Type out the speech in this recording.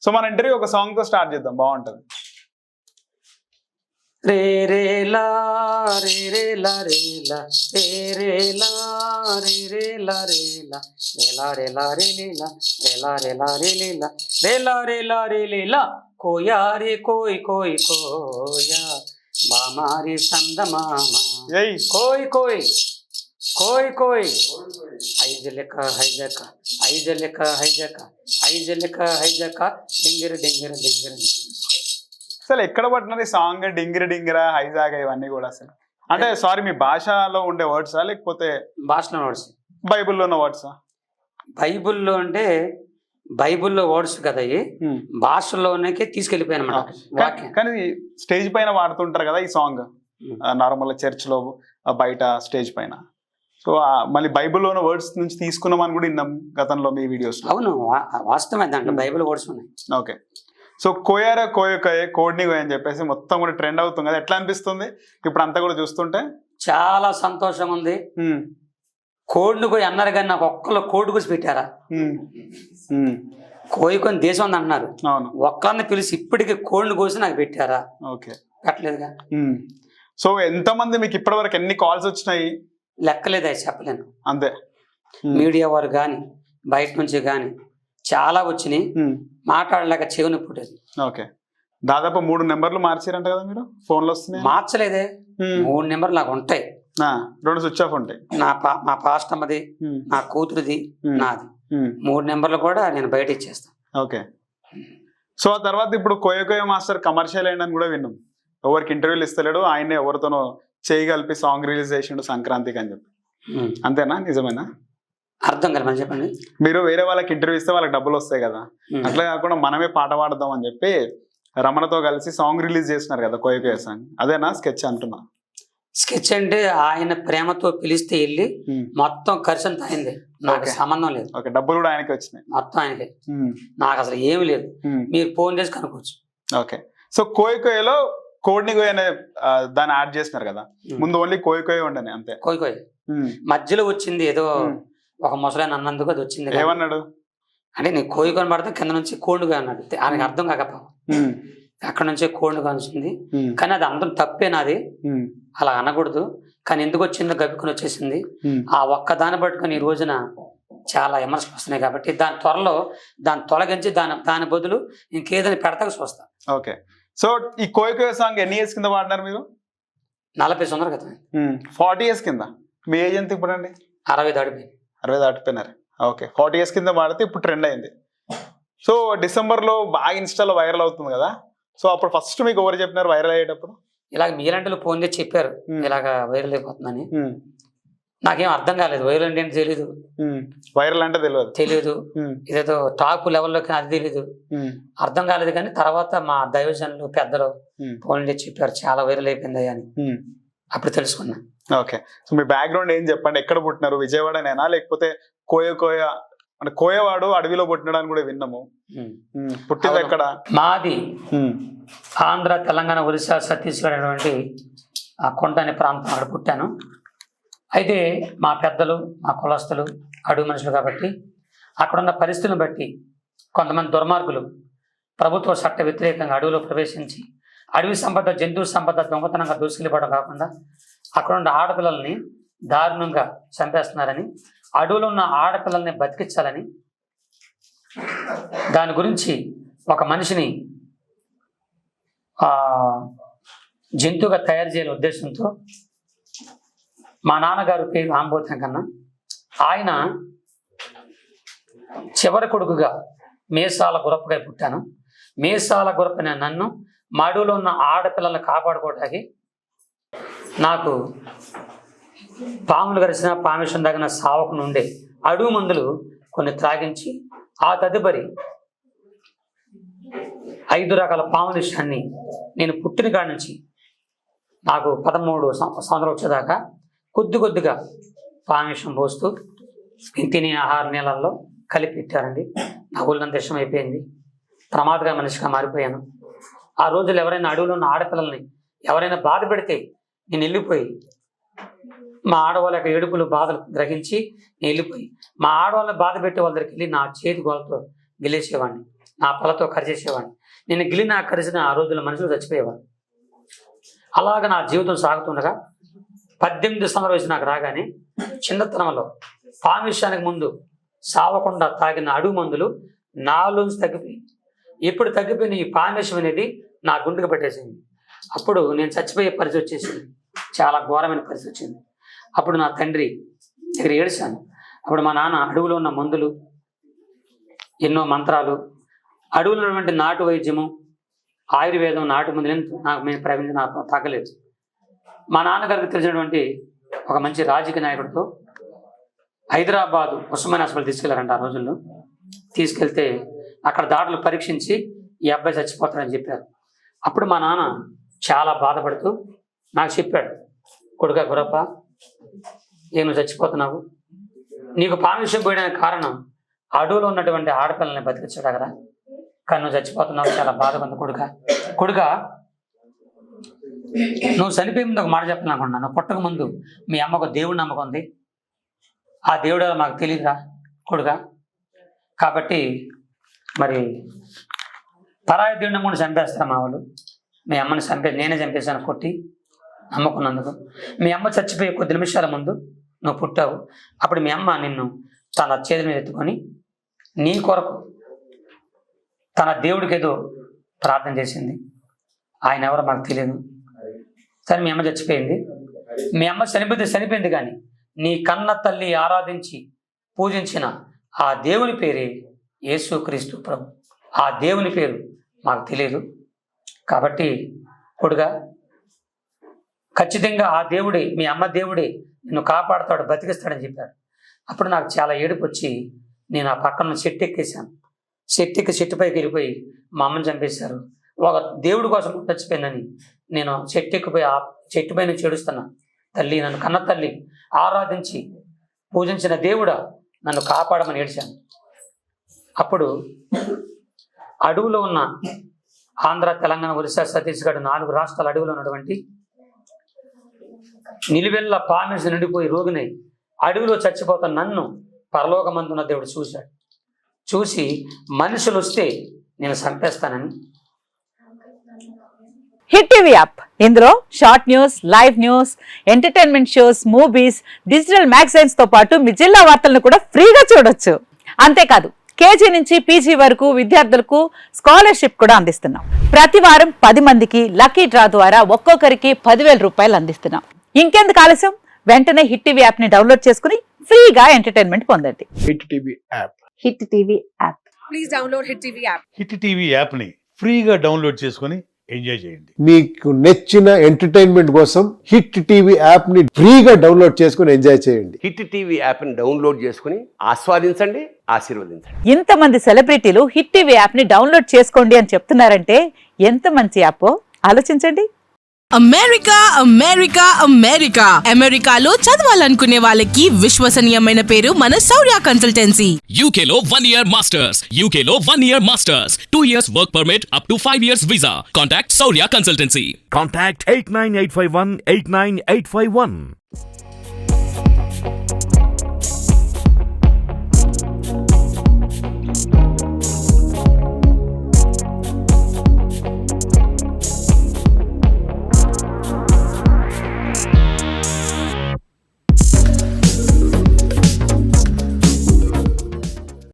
So మన interview ఒక song తో స్టార్ట్ చేద్దాం, బాగుంటది. రే రే లా రే రే లా రే లా రే రే లా రే రే లా రే లా రే లా రే లా రే లే లా రే లా రే లా రే లే లా రే లా రే లా రే లే లా కోయా రే కోయ్ కోయ్ కోయా మామారి సంద మామా ఏయ్ కోయ్ కోయ్ కోయ్ కోయ్ ఐజలక హైజక ఐజలక హైజక ఐజలక హైజక డింగిర డింగిర డింగిర. అసలు ఎక్కడ పట్టినది సాంగ్ డింగిర డింగిర హైజాగ్ ఇవన్నీ కూడా అసలు అంటే సారీ మీ భాషలో ఉండే వర్డ్సా లేకపోతే భాషలో వర్డ్స్ బైబిల్లో ఉన్న వర్డ్సా? బైబిల్లో అంటే బైబిల్లో వర్డ్స్ కదా ఇవి భాషలోనే తీసుకెళ్లిపోయాను అన్నమాట. కానీ స్టేజ్ పైన వాడుతుంటారు కదా ఈ సాంగ్, నార్మల్ చర్చ్ లో బయట స్టేజ్ పైన. సో మళ్ళీ బైబిల్లో ఉన్న వర్డ్స్ నుంచి తీసుకున్నామని కూడా విన్నాం గతంలో మీ వీడియోస్. అవును, వాస్తవమే, దాంట్లో బైబిల్ వర్డ్స్ ఉన్నాయి. ఓకే, సో కోయారా కోయకోయే కోడ్ని కోయ అని చెప్పేసి మొత్తం కూడా ట్రెండ్ అవుతుంది కదా, ఎట్లా అనిపిస్తుంది ఇప్పుడు అంతా కూడా చూస్తుంటే? చాలా సంతోషంగా ఉంది. కోడిని కోయి అన్నారు కానీ నాకు ఒక్కళ్ళు కోడి కోసి పెట్టారా? కోయికొని దేశం ఉంది అంటున్నారు, ఒక్కరిని పిలిచి ఇప్పటికి కోడిని కోసి నాకు పెట్టారా? ఓకే, పెట్టలేదుగా. సో ఎంతమంది మీకు ఇప్పటి వరకు ఎన్ని కాల్స్ వచ్చినాయి? లెక్కలేదు, అది చెప్పలేను. అంతే, మీడియా వారు కానీ బయట నుంచి కానీ చాలా వచ్చినాయి, మాట్లాడలేక చెవుని పుట్టేది. ఓకే, దాదాపు 3 నెంబర్లు మార్చారంట కదా మీరు ఫోన్లో వస్తున్నాయి? మార్చలేదే, 3 నెంబర్లు నాకు ఉంటాయి, 2 స్విచ్ ఆఫ్ ఉంటాయి. మా పాస్టమ్మది, నా కూతురుది, నాది 3 నెంబర్లు కూడా నేను బయట ఇచ్చేస్తాను. ఓకే, సో ఆ తర్వాత ఇప్పుడు కోయ మాస్టర్ కమర్షియల్ అయ్యిందని కూడా విన్నాం. ఎవరికి ఇంటర్వ్యూలు ఇస్తలేడు, ఆయనే ఎవరితోనో చేయగలిపి సాంగ్ రిలీజ్ చేసిండు సంక్రాంతికి అని చెప్పి, అంతేనా? నిజమేనా? అర్థం కలమని చెప్పండి. మీరు వేరే వాళ్ళకి ఇంటర్వ్యూ ఇస్తే వాళ్ళకి డబ్బులు వస్తాయి కదా, అట్లా కాకుండా మనమే పాట పాడదాం అని చెప్పి రమణతో కలిసి సాంగ్ రిలీజ్ చేసినారు కదా కోయ సాంగ్, అదేనా స్కెచ్ అంటున్నా? స్కెచ్ అంటే ఆయన ప్రేమతో పిలిస్తే వెళ్ళి మొత్తం ఖర్చు అంతా అయింది, నాకు సంబంధం లేదు. ఓకే, డబ్బులు కూడా ఆయనకి వచ్చినాయి? మొత్తం ఆయనకే, నాకు అసలు ఏమి లేదు, మీరు ఫోన్ చేసి కనుక్కోవచ్చు. ఓకే, సో కోయలో కోడ్ని కోయ అనే దాన్ని యాడ్ చేసినారు కదా, ముందు ఓన్లీ కోయ ఉండని అంతే? కోయ మధ్యలో వచ్చింది ఏదో ఒక ముసలాయన అన్నందుకు అది వచ్చింది. ఏమన్నాడు అంటే నేను కోయికొని పడితే కింద నుంచి కోండుగా అన్నాడు, ఆయనకి అర్థం కాకపో అక్కడ నుంచే కోండుగా వచ్చింది. కానీ అది అందరం తప్పే, నాది అలా అనకూడదు, కానీ ఎందుకు వచ్చిందో గబ్బుకొని వచ్చేసింది. ఆ ఒక్కదాన్ని పట్టుకొని ఈ రోజున చాలా విమర్శలు వస్తున్నాయి కాబట్టి దాన్ని తొలగించి దాని బదులు ఇంకేదైనా పెడతాక చూస్తా. ఓకే, సో ఈ కోయ సాంగ్ ఎన్ని ఇయర్స్ కింద వాడినారు మీరు? 40 సంవత్సరాల క్రితం. 40 ఇయర్స్ కింద. మీ ఏజ్ ఎంత ఇప్పుడు అండి? 60 దాటిపోయింది. 60 దాటిపోయినారు. ఓకే, 40 ఇయర్స్ కింద వాడితే ఇప్పుడు ట్రెండ్ అయింది. సో డిసెంబర్లో బాగా ఇన్స్టాలో వైరల్ అవుతుంది కదా, సో అప్పుడు ఫస్ట్ మీకు ఎవరు చెప్పినారు వైరల్ అయ్యేటప్పుడు? ఇలాగ మీలాంటి ఫోన్ చేసి చెప్పారు ఇలాగ వైరల్ అయిపోతుందని. నాకేం అర్థం కాలేదు, వైరల్ అంటే ఏంటి తెలీదు, వైరల్ అంటే తెలియదు, ఇదేదో టాప్ లెవెల్లోకి అది తెలీదు, అర్థం కాలేదు. కానీ తర్వాత మా దైవజనులు పెద్దలు ఫోన్ చేసి చెప్పారు చాలా వైరల్ అయిపోయింది అని, అప్పుడు తెలుసుకున్నా. ఓకే, సో మీ బ్యాక్గ్రౌండ్ ఏం చెప్పండి, ఎక్కడ పుట్టినారు? విజయవాడనేనా లేకపోతే కోయ అంటే కోయవాడు అడవిలో పుట్టినాడు అని కూడా విన్నాము, పుట్టింది ఎక్కడ? మాది ఆంధ్ర, తెలంగాణ, ఒరిస్సా, ఛత్తీస్గఢ్ అనేటువంటి ఆ కొండ అనే ప్రాంతం, అక్కడ పుట్టాను. అయితే మా పెద్దలు, మా కులస్తులు అడవి మనుషులు కాబట్టి అక్కడున్న పరిస్థితులను బట్టి కొంతమంది దుర్మార్గులు ప్రభుత్వ చట్ట వ్యతిరేకంగా అడవిలో ప్రవేశించి అడవి సంపద, జంతువు సంపద దొంగతనంగా దూసుకెళ్ళిపోవడం కాకుండా అక్కడున్న ఆడపిల్లల్ని దారుణంగా చంపేస్తున్నారని, అడవిలో ఉన్న ఆడపిల్లల్ని బతికించాలని, దాని గురించి ఒక మనిషిని జంతువుగా తయారు చేయాలనే ఉద్దేశంతో మా నాన్నగారు పేరు ఆంబోతం కన్నా, ఆయన చివరి కొడుకుగా మేసాల గురప్పగా పుట్టాను. మేసాల గురప్పనే నన్ను మడులో ఉన్న ఆడపిల్లల్ని కాపాడుకోవడానికి నాకు పాములు గరిచిన పామిషన్ తగిన సావకు నుండే అడుగు మందులు కొన్ని త్రాగించి ఆ తదుపరి 5 రకాల పాముల విషయాన్ని నేను పుట్టిన కాడి నుంచి నాకు 13 సంవత్సరాలు వచ్చేదాకా కొద్దిగా పామిషం పోస్తూ తినే ఆహార నీళ్ళల్లో కలిపి పెట్టారండి. నా ఒళ్ళంత విషం అయిపోయింది, ప్రమాదకర మనిషిగా మారిపోయాను. ఆ రోజులు ఎవరైనా అడవిలో ఉన్న ఆడపిల్లల్ని ఎవరైనా బాధ పెడితే నేను వెళ్ళిపోయి మా ఆడవాళ్ళ యొక్క ఏడుపులు బాధలు గ్రహించి నేను వెళ్ళిపోయి మా ఆడవాళ్ళని బాధ పెట్టే వాళ్ళ దగ్గరికి వెళ్ళి నా చేతి గోలతో గెలిచేవాడిని. నా పళ్ళతో కరిచేసేవాడిని. నేను గిలిన కరిసిన ఆ రోజుల్లో మనుషులు చచ్చిపోయేవాడు. అలాగ నా జీవితం సాగుతుండగా 18 సంవత్సరాల వయసు నాకు రాగానే చిన్నతనంలో పామిష్యానికి ముందు సావకుండా తాగిన అడుగు మందులు నాలోంచి తగ్గిపోయింది. ఎప్పుడు తగ్గిపోయిన ఈ పామిష్యం అనేది నా గుండెకు పట్టేసింది. అప్పుడు నేను చచ్చిపోయే పరిస్థితి వచ్చేసింది. చాలా ఘోరమైన పరిస్థితి వచ్చింది. అప్పుడు నా తండ్రి దగ్గర ఏడిశాను. అప్పుడు మా నాన్న అడవులో ఉన్న మందులు, ఎన్నో మంత్రాలు, అడవులో ఉన్నటువంటి నాటు వైద్యము, ఆయుర్వేదం, నాటు మందులు నాకు మేము ప్రవేశించి నాకు తగ్గలేదు. మా నాన్నగారికి తెలిసినటువంటి ఒక మంచి రాజకీయ నాయకుడితో హైదరాబాదు ఉస్మానియా హాస్పిటల్ తీసుకెళ్లారంట. ఆ రోజుల్లో తీసుకెళ్తే అక్కడ దాడులు పరీక్షించి ఈ అబ్బాయి చచ్చిపోతాడని చెప్పారు. అప్పుడు మా నాన్న చాలా బాధపడుతూ నాకు చెప్పాడు, కొడుకా గురప్ప, నువ్వు చచ్చిపోతున్నావు, నీకు పామిష్యం పోయడానికి కారణం అడవులో ఉన్నటువంటి ఆడపిల్లల్ని బతికించాడు కదా, కానీ నువ్వు చచ్చిపోతున్నావు, చాలా బాధగా ఉంది కొడుక. నువ్వు చనిపోయే ముందు ఒక మాట చెప్పాలనుకున్నా, నువ్వు పుట్టక ముందు మీ అమ్మకు దేవుడి నమ్మకం ఉంది, ఆ దేవుడు మాకు తెలియదురా కొడుక. కాబట్టి మరి పరాయి దేవుడిని నమ్ముకుని చంపేస్తారు మా వాళ్ళు. మీ అమ్మని నేనే చంపేశాను కొట్టి నమ్ముకున్నందుకు. మీ అమ్మ చచ్చిపోయే కొద్ది నిమిషాల ముందు నువ్వు పుట్టావు. అప్పుడు మీ అమ్మ నిన్ను తన చేతి మీద ఎత్తుకొని నీ కొరకు తన దేవుడికి ఏదో ప్రార్థన చేసింది. ఆయన ఎవరో మాకు తెలియదు. సరే, మీ అమ్మ చచ్చిపోయింది. మీ అమ్మ చనిపోయింది కానీ నీ కన్న తల్లి ఆరాధించి పూజించిన ఆ దేవుని పేరే యేసుక్రీస్తు ప్రభు. ఆ దేవుని పేరు మాకు తెలియదు. కాబట్టి కొడుగా, ఖచ్చితంగా ఆ దేవుడే, మీ అమ్మ దేవుడే నిన్ను కాపాడుతాడు, బతికిస్తాడని చెప్పాడు. అప్పుడు నాకు చాలా ఏడుపు వచ్చి నేను ఆ పక్కన చెట్టు ఎక్కేసాను. చెట్టు పైకి వెళ్ళిపోయి మా అమ్మని చంపేశారు. ఒక దేవుడి కోసం చచ్చిపోయిందని నేను చెట్టు ఎక్కిపోయి ఆ చెట్టు పై నుంచి ఏడుస్తున్నా. తల్లి, నన్ను కన్న తల్లి ఆరాధించి పూజించిన దేవుడా నన్ను కాపాడమని ఏడ్చాను. అప్పుడు అడవులో ఉన్న ఆంధ్ర, తెలంగాణ, ఒరిస్సా, ఛత్తీస్గఢ్ 4 రాష్ట్రాల అడవిలో ఉన్నటువంటి నిలువెల్ల పామిసి నిండిపోయి రోగినై అడవిలో చచ్చిపోతున్న నన్ను పరలోకమందున్న దేవుడు చూశాడు. చూసి మనుషులు వస్తే నేను చంపేస్తానని. హిట్ టీవీ యాప్, ఇందులో short news, live news, entertainment shows, movies, digital magazines తో పాటు మీ జిల్లా వార్తలను కూడా ఫ్రీగా చూడొచ్చు. అంతేకాదు, కేజీ నుంచి పీజీ వరకు విద్యార్థులకు స్కాలర్షిప్ కూడా అందిస్తున్నాం. ప్రతి వారం 10 మందికి లక్కీ డ్రా ద్వారా ఒక్కొక్కరికి 10,000 రూపాయలు అందిస్తున్నాం. ఇంకెందుకు ఆలస్యం, వెంటనే హిట్ టీవీ యాప్ ని డౌన్లోడ్ చేసుకుని ఫ్రీగా ఎంటర్టైన్మెంట్ పొందండి. Hit TV app. Hit TV app. Please download hit TV app. Hit TV app ని ఫ్రీగా డౌన్లోడ్ చేసుకొని ఎంజాయ్ చేయండి. మీకు నచ్చిన ఎంటర్టైన్మెంట్ కోసం హిట్ టీవీ యాప్ ని ఫ్రీగా డౌన్లోడ్ చేసుకుని ఎంజాయ్ చేయండి. హిట్ టీవీ యాప్ ని డౌన్లోడ్ చేసుకుని ఆస్వాదించండి, ఆశీర్వదించండి. ఇంతమంది సెలబ్రిటీలు హిట్ టీవీ యాప్ ని డౌన్లోడ్ చేసుకోండి అని చెప్తున్నారంటే ఎంత మంచి యాప్ ఆలోచించండి. అమెరికా అమెరికా అమెరికా అమెరికాలో చదవాలనుకునే వాళ్ళకి విశ్వసనీయమైన పేరు మన శౌర్య కన్సల్టెన్సీ. UK లో 1 year masters. UK లో 1 year masters. 2 years work permit up to 5 years visa. Contact Saurya Consultancy. Contact 89851 89851.